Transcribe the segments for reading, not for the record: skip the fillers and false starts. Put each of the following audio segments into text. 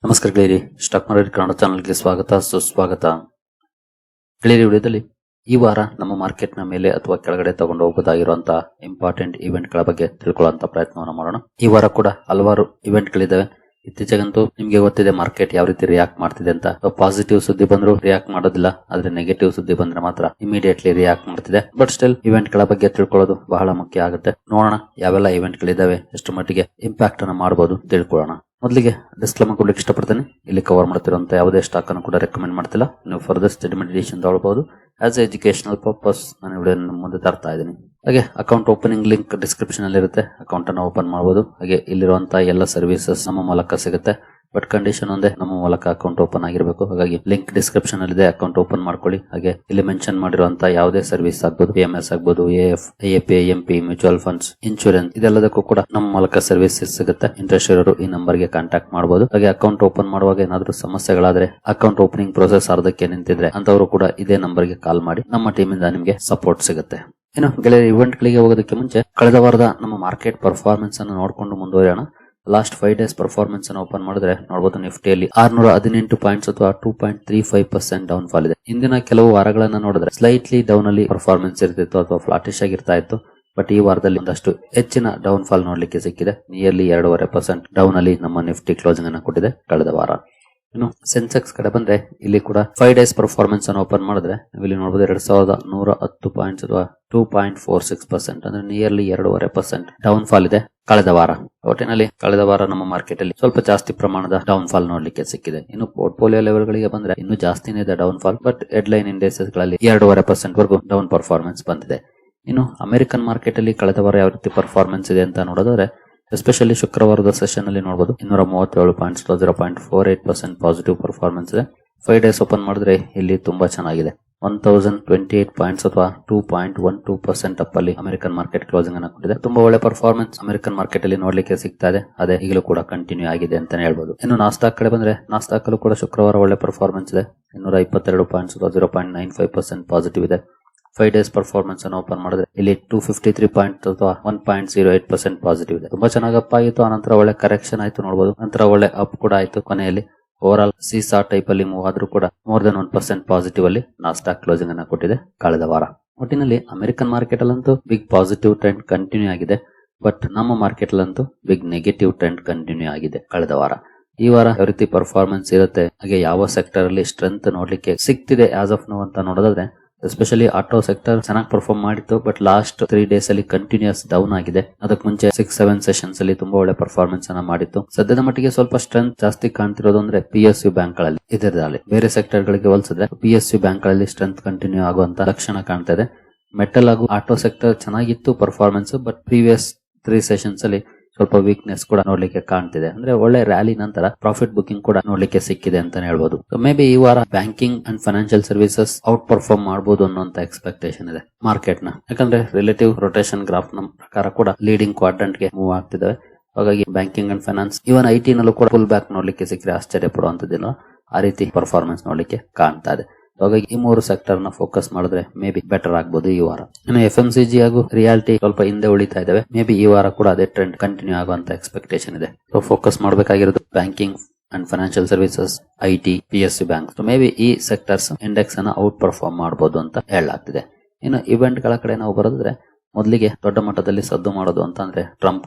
ನಮಸ್ಕಾರ ಗೆಳೆಯರಿ, stock market Kannada ಚಾನಲ್ಗೆ ಸ್ವಾಗತ ಸುಸ್ವಾಗತ. ಗೆಳೆಯರಿ, ವಿಡಿಯೋದಲ್ಲಿ ಈ ವಾರ ನಮ್ಮ ಮಾರ್ಕೆಟ್ನ ಮೇಲೆ ಅಥವಾ ಕೆಳಗಡೆ ತಗೊಂಡು ಹೋಗಬಹುದಾಗಿರುವಂತಹ ಇಂಪಾರ್ಟೆಂಟ್ ಇವೆಂಟ್ಗಳ ಬಗ್ಗೆ ತಿಳ್ಕೊಳ್ಳುವಂತ ಪ್ರಯತ್ನವನ್ನು ಮಾಡೋಣ. ಈ ವಾರ ಕೂಡ ಹಲವಾರು ಇವೆಂಟ್ಗಳಿದ್ದಾವೆ. ಇತ್ತೀಚೆಗಂತೂ ನಿಮ್ಗೆ ಗೊತ್ತಿದೆ ಮಾರ್ಕೆಟ್ ಯಾವ ರೀತಿ ರಿಯಾಕ್ಟ್ ಮಾಡ್ತಿದೆ ಅಂತ. ಪಾಸಿಟಿವ್ ಸುದ್ದಿ ಬಂದ್ರು ರಿಯಾಕ್ಟ್ ಮಾಡೋದಿಲ್ಲ, ಆದ್ರೆ ನೆಗೆಟಿವ್ ಸುದ್ದಿ ಬಂದ್ರೆ ಮಾತ್ರ ಇಮಿಡಿಯೇಟ್ಲಿ ರಿಯಾಕ್ಟ್ ಮಾಡ್ತಿದೆ. ಬಟ್ ಸ್ಟಿಲ್ ಇವೆಂಟ್ ಗಳ ಬಗ್ಗೆ ತಿಳ್ಕೊಳ್ಳೋದು ಬಹಳ ಮುಖ್ಯ ಆಗುತ್ತೆ. ನೋಡೋಣ ಯಾವೆಲ್ಲ ಇವೆಂಟ್ ಗಳಿದಾವೆ, ಎಷ್ಟು ಮಟ್ಟಿಗೆ ಇಂಪ್ಯಾಕ್ಟ್ ಅನ್ನು ಮಾಡಬಹುದು ತಿಳ್ಕೊಳ್ಳೋಣ. ಮೊದಲಿಗೆ ಡಿಸ್ಕ್ಲೇಮರ್ ಕೊಡ್ಲಿಕ್ಕೆ ಇಷ್ಟಪಡ್ತೇನೆ. ಇಲ್ಲಿ ಕವರ್ ಮಾಡ್ತಿರುವಂತ ಯಾವುದೇ ಸ್ಟಾಕ್ ಅನ್ನು ಕೂಡ ರೆಕಮೆಂಡ್ ಮಾಡ್ತಿಲ್ಲ. ನೀವು ಫರ್ದರ್ ಸ್ಟಡಿಮೆಂಟೇಷನ್ ತಗೊಳ್ಬಹುದು. ಆಸ್ ಎಜುಕೇಶನಲ್ ಪರ್ಪಸ್ ನಾನು ವಿಡಿಯೋ ಮುಂದೆ ತರ್ತಾ ಇದ್ದೀನಿ. ಹಾಗೆ ಅಕೌಂಟ್ ಓಪನಿಂಗ್ ಲಿಂಕ್ ಡಿಸ್ಕ್ರಿಪ್ಷನ್ ಅಲ್ಲಿ ಇರುತ್ತೆ. ಅಕೌಂಟ್ ಅನ್ನು ಓಪನ್ ಮಾಡಬಹುದು. ಹಾಗೆ ಇಲ್ಲಿರುವಂತಹ ಎಲ್ಲ ಸರ್ವಿಸಸ್ ನಮ್ಮ ಮೂಲಕ ಸಿಗುತ್ತೆ. ಬಟ್ ಕಂಡೀಷನ್ ಒಂದೇ, ನಮ್ಮ ಮೂಲಕ ಅಕೌಂಟ್ ಓಪನ್ ಆಗಿರಬೇಕು. ಹಾಗಾಗಿ ಲಿಂಕ್ ಡಿಸ್ಕ್ರಿಪ್ಷನ್ ಅಲ್ಲಿ ಇದೆ, ಅಕೌಂಟ್ ಓಪನ್ ಮಾಡ್ಕೊಳ್ಳಿ. ಹಾಗೆ ಇಲ್ಲಿ ಮೆನ್ಷನ್ ಮಾಡಿರುವಂತಹ ಯಾವುದೇ ಸರ್ವಿಸ್ ಆಗ್ಬೋದು, PMS ಆಗ್ಬೋದು, AF, IAP, MP, mutual funds, insurance, ಇದೆಲ್ಲದಕ್ಕೂ ಕೂಡ ನಮ್ಮ ಮೂಲಕ ಸರ್ವಿಸಸ್ ಸಿಗುತ್ತೆ. ಇಂಟ್ರೆಸ್ಟ್ ಇರೋರು ಈ ನಂಬರ್ ಗೆ ಕಾಂಟ್ಯಾಕ್ಟ್ ಮಾಡಬಹುದು. ಹಾಗೆ ಅಕೌಂಟ್ ಓಪನ್ ಮಾಡುವಾಗ ಏನಾದರೂ ಸಮಸ್ಯೆಗಳಾದ್ರೆ, ಅಕೌಂಟ್ ಓಪನಿಂಗ್ ಪ್ರೋಸೆಸ್ ಅರ್ಧಕ್ಕೆ ನಿಂತಿದ್ರೆ ಅಂತವರು ಕೂಡ ಇದೇ ನಂಬರ್ ಗೆ ಕಾಲ್ ಮಾಡಿ ನಮ್ಮ ಟೀಮ್ ಇಂದ ನಿಮಗೆ ಸಪೋರ್ಟ್ ಸಿಗುತ್ತೆ. ಇನ್ನು ಗೆಳೆಯರ, ಇವೆಂಟ್ ಗಳಿಗೆ ಹೋಗೋದಕ್ಕೆ ಮುಂಚೆ ಕಳೆದ ವಾರದ ನಮ್ಮ ಮಾರ್ಕೆಟ್ ಪರ್ಫಾರ್ಮೆನ್ಸ್ ಅನ್ನು ನೋಡಿಕೊಂಡು ಮುಂದುವರಿಯೋಣ. ಲಾಸ್ಟ್ 5 ಡೇಸ್ ಪರ್ಫಾರ್ಮೆನ್ಸ್ ಅನ್ನು ಓಪನ್ ಮಾಡಿದ್ರೆ ನೋಡಬಹುದು, ನಿಫ್ಟಿಯಲ್ಲಿ 618 ಪಾಯಿಂಟ್ಸ್ ಅಥವಾ 2.35% ಡೌನ್ ಫಾಲ್ ಇದೆ. ಇಂದಿನ ಕೆಲವು ವಾರಗಳನ್ನ ನೋಡಿದ್ರೆ ಸ್ಲೈಟ್ಲಿ ಡೌನ್ ಅಲ್ಲಿ ಪರ್ಫಾರ್ಮೆನ್ಸ್ ಇರ್ತಿತ್ತು ಅಥವಾ ಫ್ಲಾಟಿಶ್ ಆಗಿರ್ತಾ ಇತ್ತು. ಬಟ್ ಈ ವಾರದಲ್ಲಿ ಒಂದಷ್ಟು ಹೆಚ್ಚಿನ ಡೌನ್ ಫಾಲ್ ನೋಡ್ಲಿಕ್ಕೆ ಸಿಕ್ಕಿದೆ. ನಿಯರ್ಲಿ 2.5% ಡೌನ್ ಅಲ್ಲಿ ನಮ್ಮ ನಿಫ್ಟಿ ಕ್ಲೋಸಿಂಗ್ ಅನ್ನು ಕೊಟ್ಟಿದೆ ಕಳೆದ ವಾರ. ಇನ್ನು ಸೆನ್ಸೆಕ್ಸ್ ಕಡೆ ಬಂದ್ರೆ ಇಲ್ಲಿ ಕೂಡ 5 ಡೇಸ್ ಪರ್ಫಾರ್ಮೆನ್ಸ್ ಅನ್ನು ಓಪನ್ ಮಾಡಿದ್ರೆ ಇಲ್ಲಿ ನೋಡಬಹುದು 2110 ಪಾಯಿಂಟ್ಸ್ ಅಥವಾ 2.46%, ಅಂದ್ರೆ ನಿಯರ್ಲಿ 2.5% ಡೌನ್ ಫಾಲ್ ಇದೆ ಕಳೆದ ವಾರ. ಒಟ್ಟಿನಲ್ಲಿ ಕಳೆದ ವಾರ ನಮ್ಮ ಮಾರ್ಕೆಟ್ ಅಲ್ಲಿ ಸ್ವಲ್ಪ ಜಾಸ್ತಿ ಪ್ರಮಾಣದ ಡೌನ್ ಫಾಲ್ ನೋಡ್ಲಿಕ್ಕೆ ಸಿಕ್ಕಿದೆ. ಇನ್ನು ಪೋರ್ಟ್ಫೋಲಿಯೋ ಲೆವೆಲ್ ಗಳಿಗೆ ಬಂದ್ರೆ ಇನ್ನು ಜಾಸ್ತಿನೇ ಇದೆ down fall. But headline indexes ಗಳಲ್ಲಿ 2.5% ವರೆಗೂ ಡೌನ್ ಪರ್ಫಾರ್ಮೆನ್ಸ್ ಬಂದಿದೆ. ಇನ್ನು ಅಮೆರಿಕನ್ ಮಾರ್ಕೆಟ್ ಅಲ್ಲಿ ಕಳೆದ ವಾರ ಯಾವ ರೀತಿ ಪರ್ಫಾರ್ಮೆನ್ಸ್ ಇದೆ ಅಂತ ನೋಡಿದ್ರೆ, ಎಸ್ಪೆಷಲಿ ಶುಕ್ರವಾರದ ಸೆಷನ್ ಅಲ್ಲಿ ನೋಡಬಹುದು 237 ಪಾಯಿಂಟ್ಸ್ 0.48% ಪಾಸಿಟಿವ್ ಪರ್ಫಾರ್ಮೆನ್ಸ್ ಇದೆ. 5 ಡೇಸ್ ಓಪನ್ ಮಾಡಿದ್ರೆ ಇಲ್ಲಿ ತುಂಬಾ ಚೆನ್ನಾಗಿದೆ. 1028 ಪಾಯಿಂಟ್ಸ್ ಅಥವಾ 2.12% ಅಪ್ ಅಲ್ಲಿ ಅಮೆರಿಕನ್ ಮಾರ್ಕೆಟ್ ಕ್ಲೋಸಿಂಗ್ ಅನ್ನು ಕೊಟ್ಟಿದೆ. ತುಂಬಾ ಒಳ್ಳೆ ಪರ್ಫಾರ್ಮೆನ್ಸ್ ಅಮೆರಿಕನ್ ಮಾರ್ಕೆಟ್ ಅಲ್ಲಿ ನೋಡ್ಲಿಕ್ಕೆ ಸಿಗ್ತಾ ಇದೆ. ಅದೇ ಈಗಲೂ ಕೂಡ ಕಂಟಿನ್ಯೂ ಆಗಿದೆ ಅಂತಾನೆ ಹೇಳ್ಬಹುದು. ಇನ್ನು ನಾಸ್ಡಾಕ್ ಕಡೆ ಬಂದ್ರೆ, ನಾಸ್ಡಾಕ್ ಅಲ್ಲೂ ಕೂಡ ಶುಕ್ರವಾರ ಒಳ್ಳೆ ಪರ್ಫಾರ್ಮೆನ್ಸ್ ಇದೆ. 222 ಪಾಯಿಂಟ್ಸ್ ಅಥವಾ 0.95% ಪಾಸಿಟಿವ್ ಇದೆ. 5 ಡೇಸ್ ಪರ್ಫಾರ್ಮೆನ್ಸ್ ಅನ್ನು ಓಪನ್ ಮಾಡಿದ್ರೆ ಇಲ್ಲಿ 253 ಪಾಯಿಂಟ್ ಅಥವಾ 1.08% ಪಾಸಿಟಿವ್ ಇದೆ. ತುಂಬಾ ಚೆನ್ನಾಗಿ ಅಪ್ ಆಗಿತ್ತು. ಆನಂತರ ಒಳ್ಳೆ ಕರೆಕ್ಷನ್ ಆಯ್ತು ನೋಡಬಹುದು. ನಂತರ ಒಳ್ಳೆ ಅಪ್ ಕೂಡ ಆಯ್ತು. ಕೊನೆಯಲ್ಲಿ ಓವರ್ ಆಲ್ ಸೀಸಾ ಟೈಪ್ ಅಲ್ಲಿ ಮೂವ್ ಆದ್ರೂ ಕೂಡ ಮೋರ್ ದನ್ 1% ಪಾಸಿಟಿವ್ ಅಲ್ಲಿ ನಾಸ್ಡಾಕ್ ಕ್ಲೋಸಿಂಗ್ ಅನ್ನು ಕೊಟ್ಟಿದೆ ಕಳೆದ ವಾರ. ಒಟ್ಟಿನಲ್ಲಿ ಅಮೆರಿಕನ್ ಮಾರ್ಕೆಟ್ ಅಲ್ಲಂತೂ ಬಿಗ್ ಪಾಸಿಟಿವ್ ಟ್ರೆಂಡ್ ಕಂಟಿನ್ಯೂ ಆಗಿದೆ. ಬಟ್ ನಮ್ಮ ಮಾರ್ಕೆಟ್ ಅಲ್ಲಂತೂ ಬಿಗ್ ನೆಗೆಟಿವ್ ಟ್ರೆಂಡ್ ಕಂಟಿನ್ಯೂ ಆಗಿದೆ ಕಳೆದ ವಾರ. ಈ ವಾರ ಯಾವ ರೀತಿ ಪರ್ಫಾರ್ಮೆನ್ಸ್ ಇರುತ್ತೆ, ಹಾಗೆ ಯಾವ ಸೆಕ್ಟರ್ ಅಲ್ಲಿ ಸ್ಟ್ರೆಂತ್ ನೋಡ್ಲಿಕ್ಕೆ ಸಿಗ್ತಿದೆ ಆಸ್ ಆಫ್ ನೋ ಅಂತ ನೋಡೋದಾದ್ರೆ, ಎಸ್ಪೆಷಲಿ ಆಟೋ ಸೆಕ್ಟರ್ ಚೆನ್ನಾಗಿ ಪರ್ಫಾರ್ಮ್ ಮಾಡಿತ್ತು. ಬಟ್ ಲಾಸ್ಟ್ 3 ಡೇಸ್ ಅಲ್ಲಿ ಕಂಟಿನ್ಯೂಸ್ ಡೌನ್ ಆಗಿದೆ. ಅದಕ್ಕೆ ಮುಂಚೆ 6-7 ಸೆಷನ್ಸ್ ಅಲ್ಲಿ ತುಂಬಾ ಒಳ್ಳೆ ಪರ್ಫಾರ್ಮೆನ್ಸ್ ಅನ್ನ ಮಾಡಿತ್ತು. ಸದ್ಯದ ಮಟ್ಟಿಗೆ ಸ್ವಲ್ಪ ಸ್ಟ್ರೆಂತ್ ಜಾಸ್ತಿ ಕಾಣ್ತಿರೋದು ಅಂದ್ರೆ PSU ಬ್ಯಾಂಕ್ ಗಳಲ್ಲಿ. ಇದರಲ್ಲಿ ಬೇರೆ ಸೆಕ್ಟರ್ ಗಳಿಗೆ ಹೋಲಿಸಿದ್ರೆ PSU ಬ್ಯಾಂಕ್ ಗಳಲ್ಲಿ ಸ್ಟ್ರೆಂತ್ ಕಂಟಿನ್ಯೂ ಆಗುವಂತ ಲಕ್ಷಣ ಕಾಣ್ತಾ ಇದೆ. ಮೆಟಲ್ ಹಾಗೂ ಆಟೋ ಸೆಕ್ಟರ್ ಚೆನ್ನಾಗಿತ್ತು ಪರ್ಫಾರ್ಮೆನ್ಸ್. ಬಟ್ ಪ್ರೀವಿಯಸ್ 3 ಸೆಷನ್ಸ್ ಅಲ್ಲಿ ಸ್ವಲ್ಪ ವೀಕ್ನೆಸ್ ಕೂಡ ನೋಡ್ಲಿಕ್ಕೆ ಕಾಣ್ತಿದೆ. ಅಂದ್ರೆ ಒಳ್ಳೆ ರ್ಯಾಲಿ ನಂತರ ಪ್ರಾಫಿಟ್ ಬುಕಿಂಗ್ ಕೂಡ ನೋಡ್ಲಿಕ್ಕೆ ಸಿಕ್ಕಿದೆ ಅಂತಾನೆ ಹೇಳ್ಬೋದು. ಮೇ ಬಿ ಈ ವಾರ banking and financial services out perform ಮಾಡಬಹುದು ಅನ್ನೋಂತ ಎಕ್ಸ್ಪೆಕ್ಟೇಷನ್ ಇದೆ ಮಾರ್ಕೆಟ್ ನ. ಯಾಕಂದ್ರೆ ರಿಲೇಟಿವ್ ರೊಟೇಷನ್ ಗ್ರಾಫ್ ನ ಪ್ರಕಾರ ಕೂಡ ಲೀಡಿಂಗ್ ಕ್ವಾಡ್ರಂಟ್ ಗೆ ಮೂವ್ ಆಗ್ತಿದೆ. ಹಾಗಾಗಿ banking and finance, even IT ನಲ್ಲೂ ಕೂಡ ಫುಲ್ ಬ್ಯಾಕ್ ನೋಡ್ಲಿಕ್ಕೆ ಸಿಕ್ಕರೆ ಆಶ್ಚರ್ಯ ಪಡುವಂತದ್ದೇನೋ ಆ ರೀತಿ ಪರ್ಫಾರ್ಮೆನ್ಸ್ ನೋಡ್ಲಿಕ್ಕೆ ಕಾಣ್ತಾ ಇದೆ. ಹಾಗಾಗಿ ಈ 3 ಸೆಕ್ಟರ್ ನ ಫೋಕಸ್ ಮಾಡಿದ್ರೆ ಮೇ ಬಿ ಬೆಟರ್ ಆಗಬಹುದು ಈ ವಾರ. ಇನ್ನು FMCG ಹಾಗೂ ರಿಯಾಲಿಟಿ ಸ್ವಲ್ಪ ಹಿಂದೆ ಉಳಿತಾ ಇದಾವೆ. ಮೇ ಬಿ ಈ ವಾರ ಕೂಡ ಅದೇ ಟ್ರೆಂಡ್ ಕಂಟಿನ್ಯೂ ಆಗುವಂತ ಎಕ್ಸ್ಪೆಕ್ಟೇಷನ್ ಇದೆ. ಸೊ ಫೋಕಸ್ ಮಾಡಬೇಕಾಗಿರೋದು banking and financial services, IT, PSU bank. So maybe ಈ ಸೆಕ್ಟರ್ಸ್ ಇಂಡೆಕ್ಸ್ ಅನ್ನ ಔಟ್ ಪರ್ಫಾರ್ಮ್ ಮಾಡಬಹುದು ಅಂತ ಹೇಳಲಾಗ್ತಿದೆ. ಇನ್ನು ಇವೆಂಟ್ ಗಳ ಕಡೆ ನಾವು ಬರೋದ್ರೆ, ಮೊದಲಿಗೆ ದೊಡ್ಡ ಮಟ್ಟದಲ್ಲಿ ಸದ್ದು ಮಾಡೋದು ಅಂತಂದ್ರೆ ಟ್ರಂಪ್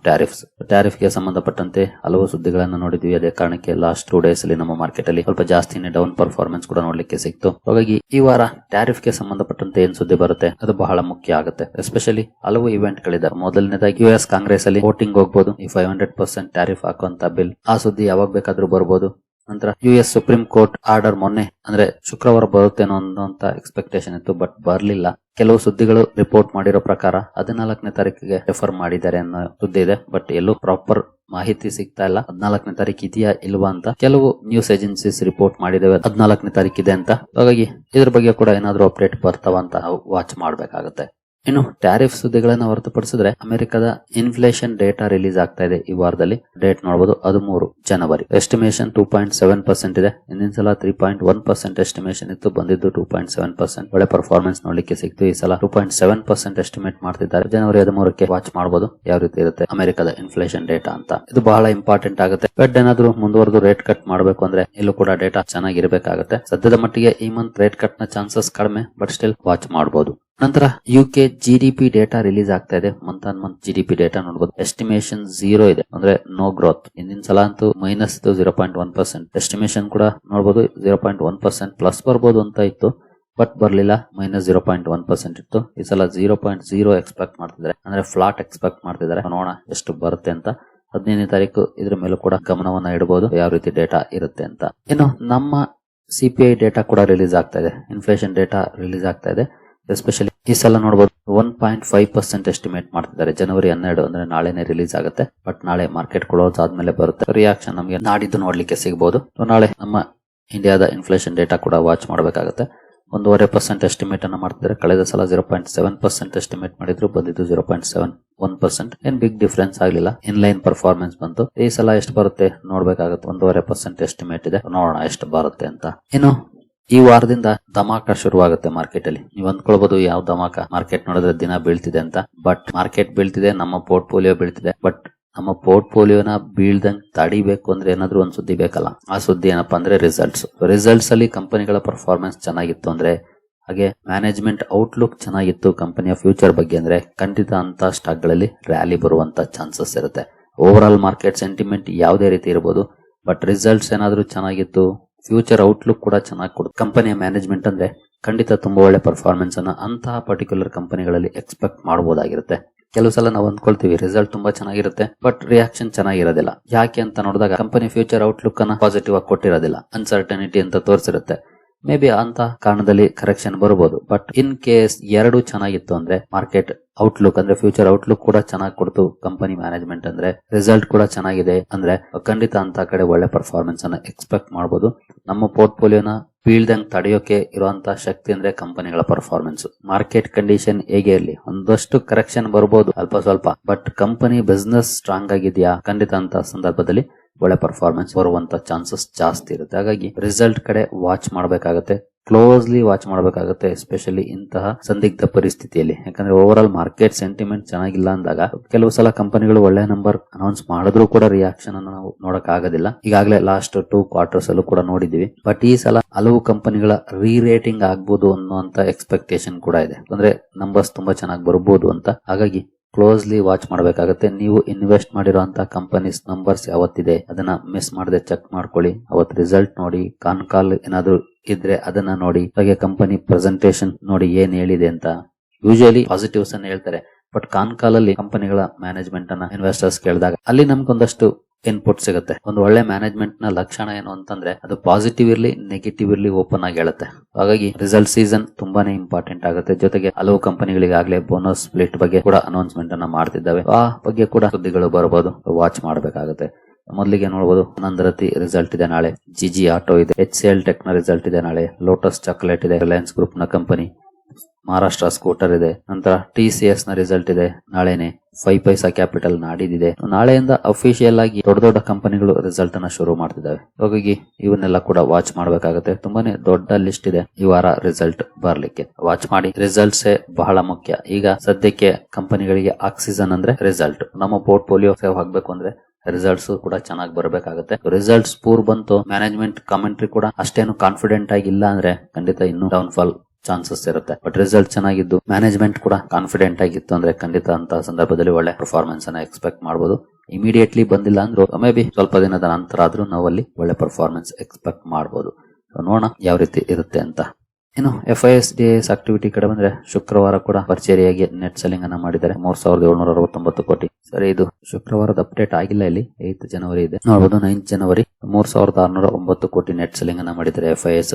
ಟ್ಯಾರಿಫ್ ಗೆ ಸಂಬಂಧಪಟ್ಟಂತೆ ಹಲವು ಸುದ್ದಿಗಳನ್ನ ನೋಡಿದ್ವಿ. ಅದೇ ಕಾರಣಕ್ಕೆ ಲಾಸ್ಟ್ 2 ಡೇಸ್ ಅಲ್ಲಿ ನಮ್ಮ ಮಾರ್ಕೆಟ್ ಅಲ್ಲಿ ಸ್ವಲ್ಪ ಜಾಸ್ತಿನೇ ಡೌನ್ ಪರ್ಫಾರ್ಮೆನ್ಸ್ ಕೂಡ ನೋಡ್ಲಿಕ್ಕೆ ಸಿಕ್ತು. ಹಾಗಾಗಿ ಈ ವಾರ ಟ್ಯಾರಿಫ್ ಗೆ ಸಂಬಂಧಪಟ್ಟಂತೆ ಏನ್ ಸುದ್ದಿ ಬರುತ್ತೆ ಅದು ಬಹಳ ಮುಖ್ಯ ಆಗುತ್ತೆ. ಎಸ್ಪೆಷಲಿ ಹಲವು ಇವೆಂಟ್ ಗಳಿದೆ. ಮೊದಲನೇದಾಗಿ US ಕಾಂಗ್ರೆಸ್ ಅಲ್ಲಿ ವೋಟಿಂಗ್ ಹೋಗಬಹುದು. ಈ 500% ಟ್ಯಾರಿಫ್ ಹಾಕುವಂತ ಬಿಲ್, ಆ ಸುದ್ದಿ ಯಾವಾಗ ಬೇಕಾದ್ರೂ ಬರ್ಬೋದು. ನಂತರ US ಸುಪ್ರೀಂ ಕೋರ್ಟ್ ಆರ್ಡರ್ ಮೊನ್ನೆ ಅಂದ್ರೆ ಶುಕ್ರವಾರ ಬರುತ್ತೇನೋ ಅನ್ನೋಂತ ಎಕ್ಸ್ಪೆಕ್ಟೇಷನ್ ಇತ್ತು. ಬಟ್ ಬರ್ಲಿಲ್ಲ. ಕೆಲವು ಸುದ್ದಿಗಳು ರಿಪೋರ್ಟ್ ಮಾಡಿರೋ ಪ್ರಕಾರ 14ನೇ ತಾರೀಕಿಗೆ ರೆಫರ್ ಮಾಡಿದ್ದಾರೆ ಅನ್ನೋ ಸುದ್ದಿ ಇದೆ. ಬಟ್ ಎಲ್ಲೂ ಪ್ರಾಪರ್ ಮಾಹಿತಿ ಸಿಗ್ತಾ ಇಲ್ಲ 14ನೇ ತಾರೀಕು ಇದೆಯಾ ಇಲ್ವಾ ಅಂತ. ಕೆಲವು ನ್ಯೂಸ್ ಏಜೆನ್ಸೀಸ್ ರಿಪೋರ್ಟ್ ಮಾಡಿದಾವೆ 14ನೇ ತಾರೀಕಿದೆ ಅಂತ. ಹಾಗಾಗಿ ಇದ್ರ ಬಗ್ಗೆ ಕೂಡ ಏನಾದ್ರೂ ಅಪ್ಡೇಟ್ ಬರ್ತಾವ ಅಂತ ವಾಚ್ ಮಾಡ್ಬೇಕಾಗತ್ತೆ. ಇನ್ನು ಟ್ಯಾರಿಫ್ ಸುದ್ದಿಗಳನ್ನ ಹೊರತುಪಡಿಸಿದ್ರೆ ಅಮೆರಿಕದ ಇನ್ಫ್ಲೇಷನ್ ಡೇಟಾ ರಿಲೀಸ್ ಆಗ್ತಾ ಇದೆ ಈ ವಾರದಲ್ಲಿ. ಡೇಟ್ ನೋಡಬಹುದು 13 ಜನವರಿ. ಎಸ್ಟಿಮೇಷನ್ 2.7% ಇದೆ. ಹಿಂದಿನ ಸಲ 3.1% ಎಸ್ಟಿಮೇಷನ್ ಇತ್ತು, ಬಂದಿದ್ದು 2.7%. ಒಳ್ಳೆ ಪರ್ಫಾರ್ಮೆನ್ಸ್ ನೋಡ್ಲಿಕ್ಕೆ ಸಿಕ್ತು. ಈ ಸಲ 2.7% ಎಸ್ಟಿಮೇಟ್ ಮಾಡ್ತಿದ್ದಾರೆ. ಜನವರಿ 13ಕ್ಕೆ ವಾಚ್ ಮಾಡಬಹುದು ಯಾವ ರೀತಿ ಇರುತ್ತೆ ಅಮೆರಿಕದ ಇನ್ಫ್ಲೇಷನ್ ಡೇಟಾ ಅಂತ. ಇದು ಬಹಳ ಇಂಪಾರ್ಟೆಂಟ್ ಆಗುತ್ತೆ. ಫೆಡ್ ಏನಾದ್ರು ಮುಂದುವರೆದು ರೇಟ್ ಕಟ್ ಮಾಡಬೇಕು ಅಂದ್ರೆ ಇಲ್ಲೂ ಕೂಡ ಡೇಟಾ ಚೆನ್ನಾಗಿರ್ಬೇಕಾಗುತ್ತೆ. ಸದ್ಯದ ಮಟ್ಟಿಗೆ ಈ ಮಂತ್ ರೇಟ್ ಕಟ್ ನ ಚಾನ್ಸಸ್ ಕಡಿಮೆ, ಬಟ್ ಸ್ಟಿಲ್ ವಾಚ್ ಮಾಡಬಹುದು. ನಂತರ ಯುಕೆ ಜಿಡಿಪಿ ಡೇಟಾ ರಿಲೀಸ್ ಆಗ್ತಾ ಇದೆ. Month on month GDP data ನೋಡಬಹುದು. ಎಸ್ಟಿಮೇಷನ್ 0 ಇದೆ, ಅಂದ್ರೆ ನೋ ಗ್ರೋತ್. ಹಿಂದಿನ ಸಲ ಅಂತೂ ಮೈನಸ್ 0.1%. ಎಸ್ಟಿಮೇಷನ್ ಕೂಡ ನೋಡಬಹುದು 0.1% ಪ್ಲಸ್ ಬರ್ಬೋದು ಅಂತ ಇತ್ತು, ಬಟ್ ಬರ್ಲಿಲ್ಲ. ಮೈನಸ್ 0.1% ಇತ್ತು. ಈ ಸಲ 0.0 ಎಕ್ಸ್ಪೆಕ್ಟ್ ಮಾಡ್ತಿದ್ದಾರೆ, ಅಂದ್ರೆ ಫ್ಲಾಟ್ ಎಕ್ಸ್ಪೆಕ್ಟ್ ಮಾಡ್ತಿದ್ದಾರೆ. ನೋಡೋಣ ಎಷ್ಟು ಬರುತ್ತೆ ಅಂತ. 15ನೇ ತಾರೀಕು ಇದ್ರ ಮೇಲೂ ಕೂಡ ಗಮನವನ್ನ ಇಡಬಹುದು ಯಾವ ರೀತಿ ಡೇಟಾ ಇರುತ್ತೆ ಅಂತ. ಇನ್ನು ನಮ್ಮ ಸಿಪಿಐ ಡೇಟಾ ಕೂಡ ರಿಲೀಸ್ ಆಗ್ತಾ ಇದೆ. ಇನ್ಫ್ಲೇಷನ್ ಡೇಟಾ ರಿಲೀಸ್ ಆಗ್ತಾ ಇದೆ. ಎಸ್ಪೆಷಲಿ ಈ ಸಲ ನೋಡಬಹುದು 1.5% ಎಸ್ಟಿಮೇಟ್ ಮಾಡ್ತಿದ್ದಾರೆ. ಜನವರಿ 12 ಅಂದ್ರೆ ನಾಳೆನೆ ರಿಲೀಸ್ ಆಗುತ್ತೆ, ಬಟ್ ನಾಳೆ ಮಾರ್ಕೆಟ್ ಕ್ಲೋಸ್ ಆದ್ಮೇಲೆ ಬರುತ್ತೆ. ರಿಯಾಕ್ಷನ್ ನಮಗೆ ನಾಡಿದ್ದು ನೋಡ್ಲಿಕ್ಕೆ ಸಿಗಬಹುದು. ನಾಳೆ ನಮ್ಮ ಇಂಡಿಯಾದ ಇನ್ಫ್ಲೇಷನ್ ಡೇಟಾ ಕೂಡ ವಾಚ್ ಮಾಡಬೇಕಾಗುತ್ತೆ. 1.5% ಎಸ್ಟಿಮೇಟ್ ಅನ್ನ ಮಾಡ್ತಿದ್ದಾರೆ. ಕಳೆದ ಸಲ 0.7% ಎಸ್ಟಿಮೇಟ್ ಮಾಡಿದ್ರು, ಬಂದಿದ್ದು 0.71%. ಏನ್ ಬಿಗ್ ಡಿಫರೆನ್ಸ್ ಆಗ್ಲಿಲ್ಲ, ಇನ್ಲೈನ್ ಪರ್ಫಾರ್ಮೆನ್ಸ್ ಬಂತು. ಈ ಸಲ ಎಷ್ಟು ಬರುತ್ತೆ ನೋಡ್ಬೇಕಾಗುತ್ತೆ. 1.5% ಎಸ್ಟಿಮೇಟ್ ಇದೆ, ನೋಡೋಣ ಎಷ್ಟು ಬರುತ್ತೆ ಅಂತ. ಇನ್ನು ಈ ವಾರದಿಂದ ಧಮಾಕ ಶುರುವಾಗುತ್ತೆ ಮಾರ್ಕೆಟ್ ಅಲ್ಲಿ. ನೀವು ಅಂದ್ಕೊಳ್ಬಹುದು ಯಾವ ಧಮಾಕ, ಮಾರ್ಕೆಟ್ ನೋಡಿದ್ರೆ ದಿನ ಬೀಳ್ತಿದೆ ಅಂತ. ಬಟ್ ಮಾರ್ಕೆಟ್ ಬೀಳ್ತಿದೆ, ನಮ್ಮ ಪೋರ್ಟ್ಫೋಲಿಯೋ ಬೀಳ್ತಿದೆ. ಬಟ್ ನಮ್ಮ ಪೋರ್ಟ್ಫೋಲಿಯೋನ ಬೀಳ್ದಂಗ್ ತಡಿಬೇಕು ಅಂದ್ರೆ ಏನಾದ್ರೂ ಒಂದ್ ಸುದ್ದಿ ಬೇಕಲ್ಲ. ಆ ಸುದ್ದಿ ಏನಪ್ಪಾ ಅಂದ್ರೆ ರಿಸಲ್ಟ್ಸ್ ಅಲ್ಲಿ ಕಂಪನಿಗಳ ಪರ್ಫಾರ್ಮೆನ್ಸ್ ಚೆನ್ನಾಗಿತ್ತು ಅಂದ್ರೆ, ಹಾಗೆ ಮ್ಯಾನೇಜ್ಮೆಂಟ್ ಔಟ್ಲುಕ್ ಚೆನ್ನಾಗಿತ್ತು ಕಂಪನಿಯ ಫ್ಯೂಚರ್ ಬಗ್ಗೆ ಅಂದ್ರೆ, ಖಂಡಿತ ಅಂತ ಸ್ಟಾಕ್ ಗಳಲ್ಲಿ ರ್ಯಾಲಿ ಬರುವಂತ ಚಾನ್ಸಸ್ ಇರುತ್ತೆ. ಓವರ್ ಆಲ್ ಮಾರ್ಕೆಟ್ ಸೆಂಟಿಮೆಂಟ್ ಯಾವುದೇ ರೀತಿ ಇರಬಹುದು, ಬಟ್ ರಿಸಲ್ಟ್ಸ್ ಏನಾದ್ರೂ ಚೆನ್ನಾಗಿತ್ತು, ಫ್ಯೂಚರ್ ಔಟ್ಲುಕ್ ಕೂಡ ಚೆನ್ನಾಗಿ ಕೊಡುತ್ತೆ ಕಂಪನಿಯ ಮ್ಯಾನೇಜ್ಮೆಂಟ್ ಅಂದ್ರೆ, ಖಂಡಿತ ತುಂಬಾ ಒಳ್ಳೆ ಪರ್ಫಾರ್ಮೆನ್ಸ್ ಅನ್ನ ಅಂತಹ ಪರ್ಟಿಕ್ಯುಲರ್ ಕಂಪನಿಗಳಲ್ಲಿ ಎಕ್ಸ್ಪೆಕ್ಟ್ ಮಾಡಬಹುದಾಗಿರುತ್ತೆ. ಕೆಲವು ಸಲ ನಾವು ಅಂದ್ಕೊಳ್ತೀವಿ ರಿಸಲ್ಟ್ ತುಂಬಾ ಚೆನ್ನಾಗಿರುತ್ತೆ, ಬಟ್ ರಿಯಾಕ್ಷನ್ ಚೆನ್ನಾಗಿರೋದಿಲ್ಲ. ಯಾಕೆ ಅಂತ ನೋಡಿದಾಗ ಕಂಪನಿ ಫ್ಯೂಚರ್ ಔಟ್ಲುಕ್ ಅನ್ನ ಪಾಸಿಟಿವ್ ಆಗಿ ಕೊಟ್ಟಿರೋದಿಲ್ಲ, ಅನ್ಸರ್ಟನಿಟಿ ಅಂತ ತೋರಿಸಿರುತ್ತೆ. ಮೇ ಬಿ ಅಂತ ಕಾರಣದಲ್ಲಿ ಕರೆಕ್ಷನ್ ಬರಬಹುದು. ಬಟ್ ಇನ್ ಕೇಸ್ ಎರಡು ಚೆನ್ನಾಗಿತ್ತು ಅಂದ್ರೆ, ಮಾರ್ಕೆಟ್ ಔಟ್ಲುಕ್ ಅಂದ್ರೆ ಫ್ಯೂಚರ್ ಔಟ್ಲುಕ್ ಕೂಡ ಚೆನ್ನಾಗಿ ಕೊಡ್ತು ಕಂಪನಿ ಮ್ಯಾನೇಜ್ಮೆಂಟ್ ಅಂದ್ರೆ, ರಿಸಲ್ಟ್ ಕೂಡ ಚೆನ್ನಾಗಿದೆ ಅಂದ್ರೆ, ಖಂಡಿತ ಅಂತ ಕಡೆ ಒಳ್ಳೆ ಪರ್ಫಾರ್ಮೆನ್ಸ್ ಅನ್ನ ಎಕ್ಸ್ಪೆಕ್ಟ್ ಮಾಡಬಹುದು. ನಮ್ಮ ಪೋರ್ಟ್ಫೋಲಿಯೋನ ಬೀಳ್ದಂಗ್ ತಡೆಯೋಕೆ ಇರುವಂತ ಶಕ್ತಿ ಅಂದ್ರೆ ಕಂಪನಿಗಳ ಪರ್ಫಾರ್ಮೆನ್ಸ್. ಮಾರ್ಕೆಟ್ ಕಂಡೀಷನ್ ಹೇಗೆ ಇರಲಿ, ಒಂದಷ್ಟು ಕರೆಕ್ಷನ್ ಬರಬಹುದು ಅಲ್ಪ ಸ್ವಲ್ಪ, ಬಟ್ ಕಂಪನಿ ಬಿಸ್ನೆಸ್ ಸ್ಟ್ರಾಂಗ್ ಆಗಿದೆಯಾ, ಖಂಡಿತ ಅಂತ ಸಂದರ್ಭದಲ್ಲಿ ಒಳ್ಳೆ ಪರ್ಫಾರ್ಮೆನ್ಸ್ ಬರುವಂತ ಚಾನ್ಸಸ್ ಜಾಸ್ತಿ ಇರುತ್ತೆ. ಹಾಗಾಗಿ ರಿಸಲ್ಟ್ ಕಡೆ ವಾಚ್ ಮಾಡಬೇಕಾಗುತ್ತೆ, ಕ್ಲೋಸ್ಲಿ ವಾಚ್ ಮಾಡಬೇಕಾಗುತ್ತೆ, ಎಸ್ಪೆಷಲಿ ಇಂತಹ ಸಂದಿಗ್ಧ ಪರಿಸ್ಥಿತಿಯಲ್ಲಿ. ಯಾಕಂದ್ರೆ ಓವರ್ ಆಲ್ ಮಾರ್ಕೆಟ್ ಸೆಂಟಿಮೆಂಟ್ ಚೆನ್ನಾಗಿಲ್ಲ ಅಂದಾಗ ಕೆಲವು ಸಲ ಕಂಪನಿಗಳು ಒಳ್ಳೆ ನಂಬರ್ ಅನೌನ್ಸ್ ಮಾಡಿದ್ರು ಕೂಡ ರಿಯಾಕ್ಷನ್ ಅನ್ನು ನಾವು ನೋಡಕ್ ಆಗೋದಿಲ್ಲ. ಈಗಾಗಲೇ ಲಾಸ್ಟ್ 2 ಕ್ವಾರ್ಟರ್ಸ್ ಅಲ್ಲೂ ಕೂಡ ನೋಡಿದೀವಿ. ಬಟ್ ಈ ಸಲ ಹಲವು ಕಂಪನಿಗಳ ರೇಟಿಂಗ್ ಆಗ್ಬೋದು ಅನ್ನುವಂತ ಎಕ್ಸ್ಪೆಕ್ಟೇಷನ್ ಕೂಡ ಇದೆ. ಅಂದ್ರೆ ನಂಬರ್ಸ್ ತುಂಬಾ ಚೆನ್ನಾಗಿ ಬರಬಹುದು ಅಂತ. ಹಾಗಾಗಿ ಕ್ಲೋಸ್ಲಿ ವಾಚ್ ಮಾಡಬೇಕಾಗುತ್ತೆ. ನೀವು ಇನ್ವೆಸ್ಟ್ ಮಾಡಿರುವಂತ ಕಂಪನೀಸ್ ನಂಬರ್ಸ್ ಯಾವತ್ತಿದೆ ಅದನ್ನ ಮಿಸ್ ಮಾಡದೆ ಚೆಕ್ ಮಾಡ್ಕೊಳ್ಳಿ. ಅವತ್ತು ರಿಸಲ್ಟ್ ನೋಡಿ, ಕಾಲ್ ಏನಾದ್ರು ಇದ್ರೆ ಅದನ್ನ ನೋಡಿ, ಹಾಗೆ ಕಂಪನಿ ಪ್ರೆಸೆಂಟೇಷನ್ ನೋಡಿ ಏನ್ ಹೇಳಿದೆ ಅಂತ. ಯೂಶುವಲಿ ಪಾಸಿಟಿವ್ಸ್ ಅನ್ನ ಹೇಳ್ತಾರೆ, ಬಟ್ ಕಾಲ್ ಅಲ್ಲಿ ಕಂಪನಿಗಳ ಮ್ಯಾನೇಜ್ಮೆಂಟ್ ಅನ್ನ ಇನ್ವೆಸ್ಟರ್ಸ್ ಕೇಳಿದಾಗ ಅಲ್ಲಿ ನಮ್ಗೊಂದಷ್ಟು ಇನ್ಪುಟ್ ಸಿಗುತ್ತೆ. ಒಂದು ಒಳ್ಳೆ ಮ್ಯಾನೇಜ್ಮೆಂಟ್ ನ ಲಕ್ಷಣ ಏನು ಅಂತಂದ್ರೆ, ಅದು ಪಾಸಿಟಿವ್ ಇರ್ಲಿ ನೆಗೆಟಿವ್ ಇರ್ಲಿ ಓಪನ್ ಆಗಿ ಹೇಳುತ್ತೆ. ಹಾಗಾಗಿ ರಿಸಲ್ಟ್ ಸೀಸನ್ ತುಂಬಾನೇ ಇಂಪಾರ್ಟೆಂಟ್ ಆಗುತ್ತೆ. ಜೊತೆಗೆ ಹಲವು ಕಂಪನಿಗಳಿಗಾಗಲೇ ಬೋನಸ್ ಸ್ಪ್ಲಿಟ್ ಬಗ್ಗೆ ಕೂಡ ಅನೌನ್ಸ್ಮೆಂಟ್ ಅನ್ನ ಮಾಡ್ತಿದ್ದಾವೆ. ಆ ಬಗ್ಗೆ ಕೂಡ ಸುದ್ದಿಗಳು ಬರಬಹುದು, ವಾಚ್ ಮಾಡಬೇಕಾಗುತ್ತೆ. ಮೊದಲಿಗೆ ನೋಡಬಹುದು ನಂದರತಿ ರಿಸಲ್ಟ್ ಇದೆ ನಾಳೆ, ಜಿಜಿ ಆಟೋ ಇದೆ, HCL ಟೆಕ್ ನ ರಿಸಲ್ಟ್ ಇದೆ ನಾಳೆ, ಲೋಟಸ್ ಚಾಕೊಲೇಟ್ ಇದೆ, ರಿಲಯನ್ಸ್ ಗ್ರೂಪ್ ನ ಕಂಪನಿ, ಮಹಾರಾಷ್ಟ್ರ ಸ್ಕೂಟರ್ ಇದೆ, ನಂತರ TCS ನ ರಿಸಲ್ಟ್ ಇದೆ ನಾಳೆನೆ, 5 ಪೈಸಾ ಕ್ಯಾಪಿಟಲ್ ನಾಡಿದಿದೆ. ನಾಳೆಯಿಂದ ಅಫಿಷಿಯಲ್ ಆಗಿ ದೊಡ್ಡ ದೊಡ್ಡ ಕಂಪನಿಗಳು ರಿಸಲ್ಟ್ ಅನ್ನ ಶುರು ಮಾಡ್ತಿದ್ದಾವೆ. ಹಾಗಾಗಿ ಇವನ್ನೆಲ್ಲ ಕೂಡ ವಾಚ್ ಮಾಡಬೇಕಾಗುತ್ತೆ. ತುಂಬಾನೇ ದೊಡ್ಡ ಲಿಸ್ಟ್ ಇದೆ ಈ ವಾರ ರಿಸಲ್ಟ್ ಬರ್ಲಿಕ್ಕೆ. ವಾಚ್ ಮಾಡಿ, ರಿಸಲ್ಟ್ಸ್ ಬಹಳ ಮುಖ್ಯ. ಈಗ ಸದ್ಯಕ್ಕೆ ಕಂಪನಿಗಳಿಗೆ ಆಕ್ಸಿಜನ್ ಅಂದ್ರೆ ರಿಸಲ್ಟ್. ನಮ್ಮ ಪೋರ್ಟ್ಫೋಲಿಯೋ ಸೇವ್ ಆಗ್ಬೇಕು ಅಂದ್ರೆ ರಿಸಲ್ಟ್ಸ್ ಕೂಡ ಚೆನ್ನಾಗಿ ಬರಬೇಕಾಗುತ್ತೆ. ರಿಸಲ್ಟ್ಸ್ ಪೂರ್ ಬಂತು, ಮ್ಯಾನೇಜ್ಮೆಂಟ್ ಕಾಮೆಂಟ್ರಿ ಕೂಡ ಅಷ್ಟೇನು ಕಾನ್ಫಿಡೆಂಟ್ ಆಗಿಲ್ಲ ಅಂದ್ರೆ ಖಂಡಿತ ಇನ್ನೂ ಡೌನ್ ಫಾಲ್ ಚಾನ್ಸಸ್ ಇರುತ್ತೆ. ಬಟ್ ರಿಸಲ್ಟ್ ಚೆನ್ನಾಗಿದ್ದು ಮ್ಯಾನೇಜ್ಮೆಂಟ್ ಕೂಡ ಕಾನ್ಫಿಡೆಂಟ್ ಆಗಿತ್ತು ಅಂದ್ರೆ ಖಂಡಿತ ಅಂತ ಸಂದರ್ಭದಲ್ಲಿ ಒಳ್ಳೆ ಪರ್ಫಾರ್ಮೆನ್ಸ್ ಅನ್ನ ಎಕ್ಸ್ಪೆಕ್ಟ್ ಮಾಡಬಹುದು. ಇಮಿಡಿಯೇಟ್ಲಿ ಬಂದಿಲ್ಲ ಅಂದ್ರೂ ಮೇ ಬಿ ಸ್ವಲ್ಪ ದಿನದ ನಂತರ ಆದ್ರೂ ನಾವು ಅಲ್ಲಿ ಒಳ್ಳೆ ಪರ್ಫಾರ್ಮೆನ್ಸ್ ಎಕ್ಸ್ಪೆಕ್ಟ್ ಮಾಡಬಹುದು. ನೋಡೋಣ ಯಾವ ರೀತಿ ಇರುತ್ತೆ ಅಂತ. ಇನ್ನು FISDIS ಆಕ್ಟಿವಿಟಿ ಕಡೆ ಬಂದ್ರೆ ಶುಕ್ರವಾರ ಕೂಡ ಭರ್ಜರಿಯಾಗಿ ನೆಟ್ ಸೆಲ್ಲಿಂಗ್ ಅನ್ನ ಮಾಡಿದ್ದಾರೆ, 3769 ಕೋಟಿ. ಸರಿ, ಇದು ಶುಕ್ರವಾರದ ಅಪ್ಡೇಟ್ ಆಗಿಲ್ಲ, ಇಲ್ಲಿ 8 ಜನವರಿ ಇದೆ ನೋಡಬಹುದು. 9 ಜನವರಿ 3609 ಕೋಟಿ ನೆಟ್ ಸೆಲ್ಲಿಂಗ್ ಅನ್ನ ಮಾಡಿದ್ದಾರೆ FIS.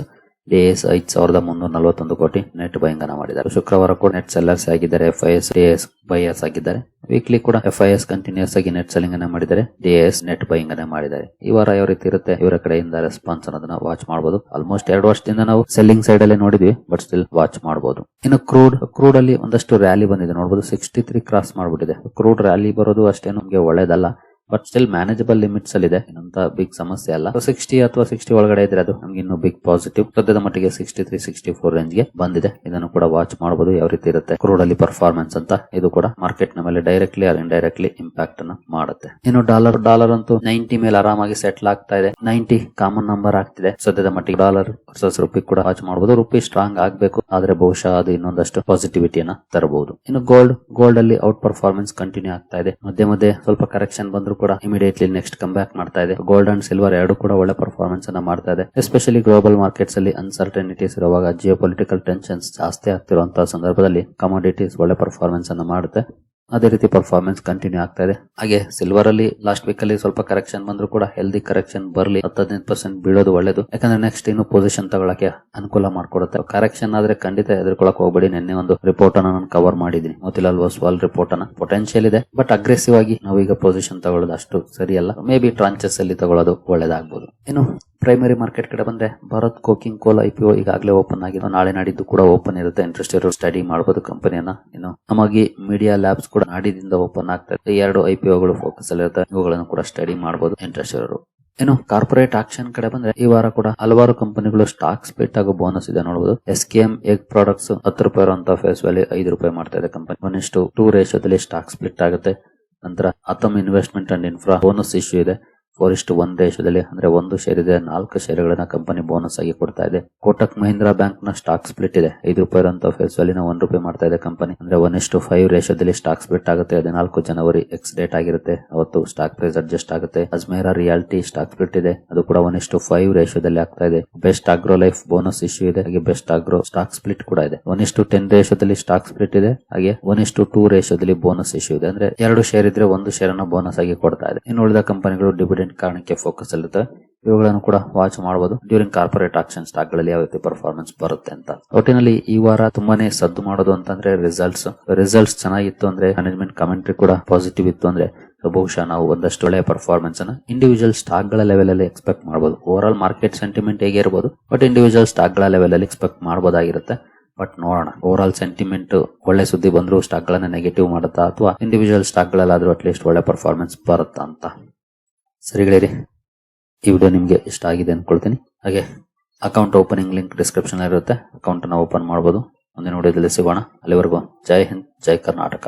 ಡಿಎಸ್ 5341 ಕೋಟಿ ನೆಟ್ ಬೈಯಿಂಗ್ ಅನ್ನ ಮಾಡಿದ್ದಾರೆ. ಶುಕ್ರವಾರ ಕೂಡ ನೆಟ್ ಸೆಲ್ಲರ್ಸ್ ಆಗಿದ್ದಾರೆ, ಎಫ್ಐಎಸ್ ಡಿಎಸ್ ಬೈಯರ್ಸ್ ಆಗಿದ್ದಾರೆ. ವೀಕ್ಲಿ ಕೂಡ ಎಫ್ಐಎಸ್ ಕಂಟಿನ್ಯೂಸ್ ಆಗಿ ನೆಟ್ ಸೆಲ್ಲಿಂಗ್ ಅನ್ನ ಮಾಡಿದ್ದಾರೆ, ಡಿಎಸ್ ನೆಟ್ ಬೈಯಿಂಗ್ ಅನ್ನ ಮಾಡಿದ್ದಾರೆ. ಈ ವಾರ ಯಾವ ರೀತಿ ಇರುತ್ತೆ ಇವರ ಕಡೆಯಿಂದ ರೆಸ್ಪಾನ್ಸ್ ಅನ್ನೋದನ್ನ ವಾಚ್ ಮಾಡಬಹುದು. ಆಲ್ಮೋಸ್ಟ್ 2 ವರ್ಷದಿಂದ ನಾವು ಸೆಲ್ಲಿಂಗ್ ಸೈಡ್ ಅಲ್ಲೇ ನೋಡಿದ್ವಿ, ಬಟ್ ಸ್ಟಿಲ್ ವಾಚ್ ಮಾಡಬಹುದು. ಇನ್ನು ಕ್ರೂಡ್ ಅಲ್ಲಿ ಒಂದಷ್ಟು ರ್ಯಾಲಿ ಬಂದಿದೆ ನೋಡಬಹುದು. 63 ಕ್ರಾಸ್ ಮಾಡ್ಬಿಟ್ಟಿದೆ. ಕ್ರೂಡ್ ರ್ಯಾಲಿ ಬರೋದು ಅಷ್ಟೇ ನಮಗೆ ಒಳ್ಳೇದಲ್ಲ, ಬಟ್ ಸ್ಟಿಲ್ ಮ್ಯಾನೇಜಬಲ್ ಲಿಮಿಟ್ಸ್ ಅಲ್ಲಿ ಇದೆ, ಇನ್ನೊಂತ ಬಿಗ್ ಸಮಸ್ಯೆ ಅಲ್ಲ. 60 ಅಥವಾ 60 ಒಳಗಡೆ ಇದ್ರೆ ಅದು ನಮ್ಗೆ ಇನ್ನು ಬಿಗ್ ಪಾಸಿಟಿವ್. ಸದ್ಯದ ಮಟ್ಟಿಗೆ 63-64 ರೇಂಜ್ ಗೆ ಬಂದಿದೆ. ಇದನ್ನು ಕೂಡ ವಾಚ್ ಮಾಡಬಹುದು ಯಾವ ರೀತಿ ಇರುತ್ತೆ ಕ್ರೂಡ್ ಅಲ್ಲಿ ಪರ್ಫಾರ್ಮೆನ್ಸ್ ಅಂತ. ಇದು ಕೂಡ ಮಾರ್ಕೆಟ್ ನ ಮೇಲೆ ಡೈರೆಕ್ಟ್ಲಿ ಆರ್ ಇಂಡೈರೆಕ್ಟ್ಲಿ ಇಂಪ್ಯಾಕ್ಟ್ ಅನ್ನ ಮಾಡುತ್ತೆ. ಇನ್ನು ಡಾಲರ್ ಅಂತೂ 90 ಮೇಲೆ ಆರಾಮಾಗಿ ಸೆಟ್ಲ್ ಆಗ್ತಾ ಇದೆ. 90 ಕಾಮನ್ ನಂಬರ್ ಆಗ್ತಿದೆ ಸದ್ಯದ ಮಟ್ಟಿಗೆ. ಡಾಲರ್ ವರ್ಸಸ್ ರುಪಿ ಕೂಡ ವಾಚ್ ಮಾಡಬಹುದು. ರುಪಿ ಸ್ಟ್ರಾಂಗ್ ಆಗ್ಬೇಕು, ಆದ್ರೆ ಬಹುಶಃ ಅದು ಇನ್ನೊಂದಷ್ಟು ಪಾಸಿಟಿವಿಟಿಯನ್ನ ತರಬಹುದು. ಇನ್ನು ಗೋಲ್ಡ್ ಅಲ್ಲಿ ಔಟ್ ಪರ್ಫಾರ್ಮೆನ್ಸ್ ಕಂಟಿನ್ಯೂ ಆಗ್ತಾ ಇದೆ. ಮಧ್ಯೆ ಸ್ವಲ್ಪ ಕರೆಕ್ಷನ್ ಬಂದ್ರು ಕೂಡ ಇಮಿಡಿಯೇಟ್ಲಿ ನೆಕ್ಸ್ಟ್ ಕಮ್ ಬ್ಯಾಕ್ ಮಾಡ್ತಾ ಇದೆ. ಗೋಲ್ಡ್ ಅಂಡ್ ಸಿಲ್ವರ್ ಎರಡು ಕೂಡ ಒಳ್ಳೆ ಪರ್ಫಾರ್ಮೆನ್ಸ್ ಅನ್ನ ಮಾಡ್ತಾ ಇದೆ. ಎಸ್ಪೆಷಲಿ ಗ್ಲೋಬಲ್ ಮಾರ್ಕೆಟ್ಸ್ ಅಲ್ಲಿ ಅನ್ಸರ್ಟನಿಟೀಸ್ ಇರುವಾಗ, ಜಿಯೋ ಪೊಲಿಟಿಕಲ್ ಟೆನ್ಷನ್ಸ್ ಜಾಸ್ತಿ ಆಗ್ತಿರುವಂತಹ ಸಂದರ್ಭದಲ್ಲಿ ಕಮೋಡಿಟೀಸ್ ಒಳ್ಳೆ ಪರ್ಫಾರ್ಮೆನ್ಸ್ ಅನ್ನ ಮಾಡುತ್ತೆ. ಅದೇ ರೀತಿ ಪರ್ಫಾರ್ಮೆನ್ಸ್ ಕಂಟಿನ್ಯೂ ಆಗ್ತಾ ಇದೆ. ಹಾಗೆ ಸಿಲ್ವರ್ ಅಲ್ಲಿ ಲಾಸ್ಟ್ ವೀಕ್ ಅಲ್ಲಿ ಸ್ವಲ್ಪ ಕರೆಕ್ಷನ್ ಬಂದ್ರು ಕೂಡ ಹೆಲ್ದಿ ಕರೆಕ್ಷನ್ ಬರಲಿ, 10-15% ಬೀಳೋದು ಒಳ್ಳೇದು. ಯಾಕಂದ್ರೆ ನೆಕ್ಸ್ಟ್ ಇನ್ನು ಪೊಸಿಷನ್ ತಗೊಳಕ್ಕೆ ಅನುಕೂಲ ಮಾಡ್ಕೊಡುತ್ತೆ. ಕರೆಕ್ಷನ್ ಆದ್ರೆ ಖಂಡಿತ ಎದುರ್ಕೊಳಕ್ ಹೋಗ್ಬೇಡಿ. ನಿನ್ನೆ ಒಂದು ರಿಪೋರ್ಟ್ ಅನ್ನ ನಾನು ಕವರ್ ಮಾಡಿದೀನಿ, ಮೋತಿಲಾಲ್ ಒಸ್ವಾಲ್ ರಿಪೋರ್ಟ್ ಅನ್ನ. ಪೊಟೆನ್ಶಿಯಲ್ ಇದೆ, ಬಟ್ ಅಗ್ರೆಸಿವ್ ಆಗಿ ನಾವೀಗ ಪೊಸಿಷನ್ ತಗೊಳ್ಳೋದು ಅಷ್ಟು ಸರಿಯಲ್ಲ. ಮೇ ಬಿ ಟ್ರಾಂಚಸ್ ಅಲ್ಲಿ ತಗೊಳ್ಳೋದು ಒಳ್ಳೇದಾಗಬಹುದು. ಇನ್ನು ಪ್ರೈಮರಿ ಮಾರ್ಕೆಟ್ ಕಡೆ ಬಂದ್ರೆ ಭಾರತ್ ಕೋಕಿಂಗ್ ಕೋಲ್ IPO ಈಗಾಗಲೇ ಓಪನ್ ಆಗಿದೆ. ನಾಳೆ ನಾಡಿದ್ದು ಕೂಡ ಓಪನ್ ಇರುತ್ತೆ. ಇಂಟ್ರೆಸ್ಟ್ ಇರೋ ಸ್ಟಡಿ ಮಾಡಬಹುದು ಕಂಪನಿಯನ್ನ. ಇನ್ನು ನಮಗೆ ಮೀಡಿಯಾ ಲ್ಯಾಬ್ಸ್ ಕೂಡ ನಾಡಿದಿಂದ ಓಪನ್ ಆಗ್ತಾರೆ. 2 IPOಗಳು ಫೋಕಸ್ ಅಲ್ಲಿ ಇರುತ್ತೆ, ಇವುಗಳನ್ನು ಕೂಡ ಸ್ಟಡಿ ಮಾಡಬಹುದು ಇಂಟ್ರೆಸ್ಟ್ ಇರೋರು. ಇನ್ನು ಕಾರ್ಪೊರೇಟ್ ಆಕ್ಷನ್ ಕಡೆ ಬಂದ್ರೆ ಈ ವಾರ ಕೂಡ ಹಲವಾರು ಕಂಪನಿಗಳು ಸ್ಟಾಕ್ ಸ್ಪ್ಲಿಟ್ ಆಗೋ ಬೋನಸ್ ಇದೆ ನೋಡಬಹುದು. SKM ಎಗ್ ಪ್ರಾಡಕ್ಟ್ಸ್ 10 ರೂಪಾಯಿ ಇರುವಂತಹ ಫೇಸ್ ವ್ಯಾಲ್ಯೂ 5 ರೂಪಾಯಿ ಮಾಡ್ತಾ ಇದೆ ಕಂಪನಿ. 1:2 ರೇಷಿಯೋದಲ್ಲಿ ಸ್ಟಾಕ್ ಸ್ಪ್ಲಿಟ್ ಆಗುತ್ತೆ. ನಂತರ Authum investment and infra bonus issue ಇದೆ. 4:1 ರೇಷಿಯೋದಲ್ಲಿ, ಅಂದ್ರೆ 1 ಶೇರ್ ಇದೆ, 4 ಶೇರ್ಗಳನ್ನ ಕಂಪನಿ ಬೋನಸ್ ಆಗಿ ಕೊಡ್ತಾ ಇದೆ. ಕೋಟಕ್ ಮಹೀಂದ್ರಾ ಬ್ಯಾಂಕ್ ನ ಸ್ಟಾಕ್ ಸ್ಪ್ಲಿಟ್ ಇದೆ. 5 ರೂಪಾಯಿ ಇರುವಂತಹ ಫೇಸ್ ವ್ಯಾಲ್ಯೂನ 1 ರೂಪಾಯಿ ಮಾಡ್ತಾ ಇದೆ ಕಂಪನಿ. ಅಂದ್ರೆ 1:5 ರೇಷಿಯೋದಲ್ಲಿ ಸ್ಟಾಕ್ ಸ್ಪ್ಲಿಟ್ ಆಗುತ್ತೆ. 14 ಜನವರಿ ಎಕ್ಸ್ ಡೇಟ್ ಆಗಿರುತ್ತೆ, ಅವತ್ತು ಸ್ಟಾಕ್ ಪ್ರೈಸ್ ಅಡ್ಜಸ್ಟ್ ಆಗುತ್ತೆ. ಅಜ್ಮೇರಾ ರಿಯಾಲಿಟಿ ಸ್ಟಾಕ್ ಸ್ಪ್ಲಿಟ್ ಇದೆ, ಅದು ಕೂಡ 1:5 ರೇಷಿಯೋದಲ್ಲಿ ಆಗ್ತಾ ಇದೆ. Best agro life bonus issue ಇದೆ, ಹಾಗೆ ಬೆಸ್ಟ್ ಆಗ್ರೋ ಸ್ಟಾಕ್ ಸ್ಪ್ಲಿಟ್ ಕೂಡ ಇದೆ. 1:10 ರೇಷಿಯೋದಲ್ಲಿ ಸ್ಟಾಕ್ ಸ್ಪ್ಲಿಟ್ ಇದೆ, ಹಾಗೆ 1:2 ರೇಷಿಯೋದಲ್ಲಿ ಬೋನಸ್ ಇಶ್ಯೂ ಇದೆ. ಅಂದ್ರೆ 2 ಶೇರ್ ಇದ್ರೆ 1 ಶೇರ್ ಅನ್ನ ಬೋನಸ್ ಆಗಿ ಕೊಡ್ತಾ ಇದೆ. ಇನ್ನು ಉಳಿದ ಕಂಪನಿಗಳು ಡಿವಿಡೆಂಡ್ ಕಾರಣಕ್ಕೆ ಫೋಕಸ್ ಅಲ್ಲಿರುತ್ತೆ. ಇವುಗಳನ್ನು ಕೂಡ ವಾಚ್ ಮಾಡಬಹುದು ಡ್ಯೂರಿಂಗ್ ಕಾರ್ಪೊರೇಟ್ ಆಕ್ಷನ್ ಸ್ಟಾಕ್ ಗಳಲ್ಲಿ ಯಾವ ರೀತಿ ಪರ್ಫಾರ್ಮೆನ್ಸ್ ಬರುತ್ತೆ ಅಂತ. ಒಟ್ಟಿನಲ್ಲಿ ಈ ವಾರ ತುಂಬಾನೇ ಸದ್ದು ಮಾಡೋದು ಅಂತಂದ್ರೆ ರಿಸಲ್ಟ್ಸ್ ಚೆನ್ನಾಗಿತ್ತು ಅಂದ್ರೆ, ಮ್ಯಾನೇಜ್ಮೆಂಟ್ ಕಮೆಂಟ್ರಿ ಕೂಡ ಪಾಸಿಟಿವ್ ಇತ್ತು ಅಂದ್ರೆ ಬಹುಶಃ ನಾವು ಒಂದಷ್ಟು ಒಳ್ಳೆಯ ಪರ್ಫಾರ್ಮೆನ್ಸ್ ಅನ್ನ ಇಂಡಿವಿಜುವಲ್ ಸ್ಟಾಕ್ ಗಳ ಲೆವೆಲ್ ಅಲ್ಲಿ ಎಕ್ಸ್ಪೆಕ್ಟ್ ಮಾಡಬಹುದು. ಓವರ್ ಆಲ್ ಮಾರ್ಕೆಟ್ ಸೆಂಟಿಮೆಂಟ್ ಹೇಗೆ ಇರಬಹುದು, ಬಟ್ ಇಂಡಿವಿಜುವಲ್ ಸ್ಟಾಕ್ ಗಳ ಲೆವೆಲ್ ಅಲ್ಲಿ ಎಕ್ಸ್ಪೆಕ್ಟ್ ಮಾಡಬಹುದಾಗಿರುತ್ತೆ. ಬಟ್ ನೋಡೋಣ, ಓವರ್ ಆಲ್ ಸೆಂಟಿಮೆಂಟ್ ಒಳ್ಳೆ ಸುದ್ದಿ ಬಂದ್ರು ಸ್ಟಾಕ್ ಗಳನ್ನ ನೆಗೆಟಿವ್ ಮಾಡುತ್ತಾ, ಅಥವಾ ಇಂಡಿವಿಜುವಲ್ ಸ್ಟಾಕ್ ಗಳಲ್ಲಾದ್ರೂ ಅಟ್ಲೀಸ್ಟ್ ಒಳ್ಳೆ ಪರ್ಫಾರ್ಮೆನ್ಸ್ ಬರುತ್ತಾ ಅಂತ. ಸರಿಗಳಿರಿ, ಈ ವಿಡಿಯೋ ನಿಮ್ಗೆ ಇಷ್ಟ ಆಗಿದೆ ಅನ್ಕೊಳ್ತೀನಿ. ಹಾಗೆ ಅಕೌಂಟ್ ಓಪನಿಂಗ್ ಲಿಂಕ್ ಡಿಸ್ಕ್ರಿಪ್ಷನ್ ಇರುತ್ತೆ, ಅಕೌಂಟ್ ಅನ್ನ ಓಪನ್ ಮಾಡಬಹುದು. ಮುಂದಿನ ವಿಡಿಯೋದಲ್ಲಿ ಸಿಗೋಣ. ಅಲ್ಲಿವರೆಗೂ ಜೈ ಹಿಂದ್, ಜೈ ಕರ್ನಾಟಕ.